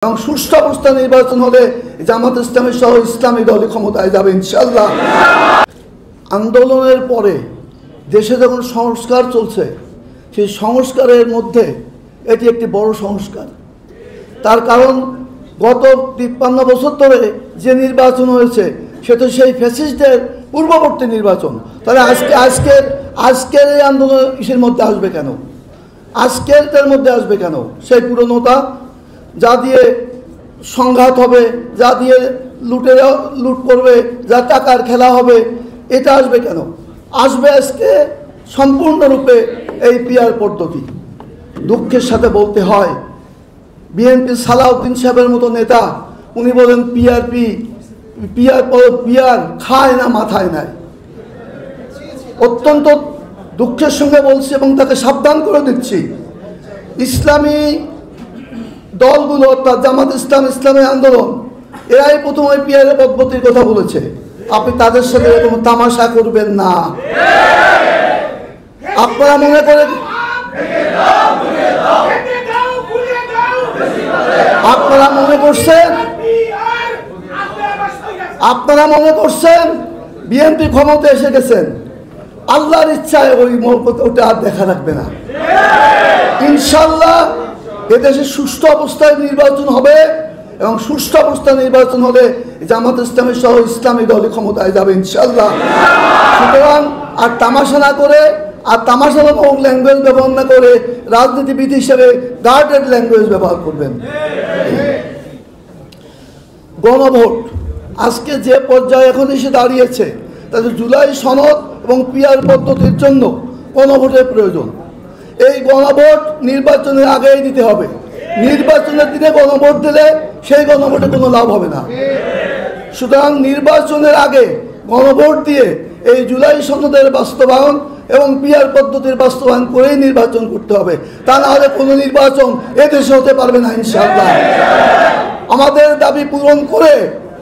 এবং সুষ্ঠু অবস্থা নির্বাচন হলে জামাত ইসলামী সহ ইসলামী দল ক্ষমতায় যাবে ইনশাআল্লাহ। আন্দোলনের পরে দেশে যখন সংস্কার চলছে, সেই সংস্কারের মধ্যে এটি একটি বড় সংস্কার। তার কারণ গত 53 বছর ধরে যে নির্বাচন হয়েছে সেটা সেই ফ্যাসিস্টদের পূর্ববর্তী নির্বাচন। তাহলে আজকের এই আন্দোলন ইসের মধ্যে আসবে কেন? আজকেরটার মধ্যে আসবে কেন? সেই পুরনোটা যা দিয়ে সংঘাত হবে, যা দিয়ে লুট করবে, যা টাকার খেলা হবে, এটা আসবে কেন? আসবে আজকে সম্পূর্ণরূপে এই পিআর পদ্ধতি। দুঃখের সাথে বলতে হয়, বিএনপির সালাউদ্দিন সাহেবের মতো নেতা উনি বলেন পিআর খায় না মাথায় নাই। অত্যন্ত দুঃখের সঙ্গে বলছি এবং তাকে সাবধান করে দিচ্ছি, ইসলামী দলগুলো অর্থাৎ জামাত ইসলাম, ইসলামী আন্দোলন, এরাই প্রথম ওই পিআরের পদ্ধতির কথা বলেছে। আপনি তাদের সাথে এরকম তামাশা করবেন না। আপনারা মনে করেন আপনারা মনে করছেন বিএনপি ক্ষমতায় এসে গেছেন, আল্লাহর ইচ্ছায় ওটা আর দেখা রাখবে না। ইনশাআল্লাহ এদেশে সুষ্ঠু অবস্থায় নির্বাচন হবে এবং সুষ্ঠু অবস্থায় নির্বাচন হলে জামাত ইসলামী সহ ইসলামী দল ক্ষমতায় যাবে ইনশাআল্লাহ। সুতরাং আর তামাশা না করে, আর তামাশামূলক ল্যাঙ্গুয়েজ ব্যবহার না করে রাজনীতিবিদ হিসেবে গার্ডেড ল্যাঙ্গুয়েজ ব্যবহার করবেন। গণভোট আজকে যে পর্যায়ে এখন এসে দাঁড়িয়েছে, তাদের জুলাই সনদ এবং পিআর পদ্ধতির জন্য গণভোটের প্রয়োজন। এই গণভোট নির্বাচনের আগেই দিতে হবে। নির্বাচনের দিনে গণভোট দিলে সেই গণভোটে কোনো লাভ হবে না। সুতরাং নির্বাচনের আগে গণভোট দিয়ে এই জুলাই সনদের বাস্তবায়ন এবং পিআর পদ্ধতির বাস্তবায়ন করেই নির্বাচন করতে হবে। তা না হলে কোনো নির্বাচন এদেশে হতে পারবে না ইনশাআল্লাহ। আমাদের দাবি পূরণ করে,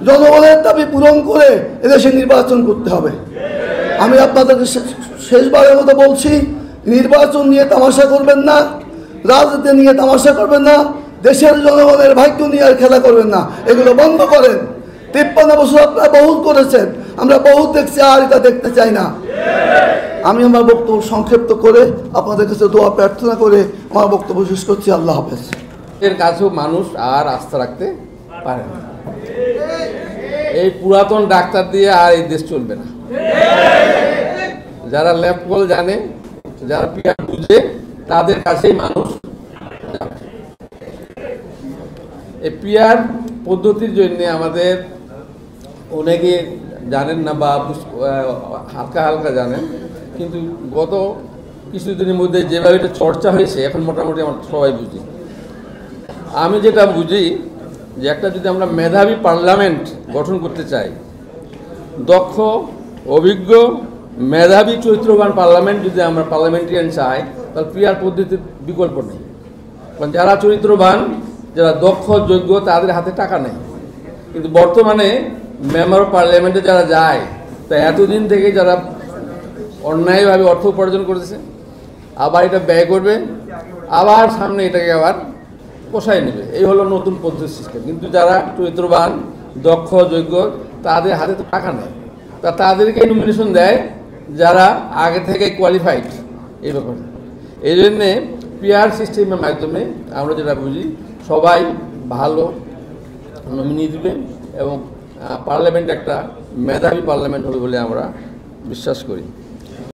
জনগণের দাবি পূরণ করে এদেশে নির্বাচন করতে হবে। আমি আপনাদেরকে শেষবারের মতো বলছি, নির্বাচন নিয়ে তামাশা করবেন না, রাজনীতি নিয়ে তামাশা করবেন না, দেশের জনগণের ভাগ্য নিয়ে আর খেলা করবেন না। এগুলো বন্ধ করেন। 53 বছর আপনারা বহুত করেছেন, আমরা বহুত দেখছি, আর এটা দেখতে চাই না। আমি আমার বক্তব্য সংক্ষিপ্ত করে আপনাদের কাছে দোয়া প্রার্থনা করে আমার বক্তব্য শেষ করছি। আল্লাহ হাফেজ। এর কাছেও মানুষ আর আস্থা রাখতে পারে না। এই পুরাতন ডাক্তার দিয়ে আর এই দেশ চলবে না। যারা ল্যাপকল জানে, যারা পিআর বুঝে, তাদের কাছেই মানুষ। এই পিআর পদ্ধতির জন্য আমাদের অনেকে জানেন না বা হালকা হালকা জানেন, কিন্তু গত কিছুদিনের মধ্যে যেভাবে এটা চর্চা হয়েছে, এখন মোটামুটি আমরা সবাই বুঝি। আমি যেটা বুঝি যে একটা যদি আমরা মেধাবী পার্লামেন্ট গঠন করতে চাই, দক্ষ, অভিজ্ঞ, মেধাবী, চরিত্রবান পার্লামেন্ট যদি আমরা পার্লামেন্টারিয়ান চাই, তাহলে পিআর পদ্ধতির বিকল্প নেই। কারণ যারা চরিত্রবান, যারা দক্ষ, যোগ্য, তাদের হাতে টাকা নেই। কিন্তু বর্তমানে মেম্বার অফ পার্লামেন্টে যারা যায়, তা এতদিন থেকে যারা অন্যায়ভাবে অর্থ উপার্জন করেছে, আবার এটা ব্যয় করবে, আবার সামনে এটাকে আবার পোষায় নেবে। এই হলো নতুন পদ্ধতি সিস্টেম। কিন্তু যারা চরিত্রবান, দক্ষ, যোগ্য, তাদের হাতে তো টাকা নেই, তাদেরকে নমিনেশন দেয় যারা আগে থেকে কোয়ালিফাইড এই ব্যাপারে। এই জন্যে পিআর সিস্টেমের মাধ্যমে আমরা যেটা বুঝি, সবাই ভালো নমিনি দেবে এবং পার্লামেন্ট একটা মেধাবী পার্লামেন্ট হবে বলে আমরা বিশ্বাস করি।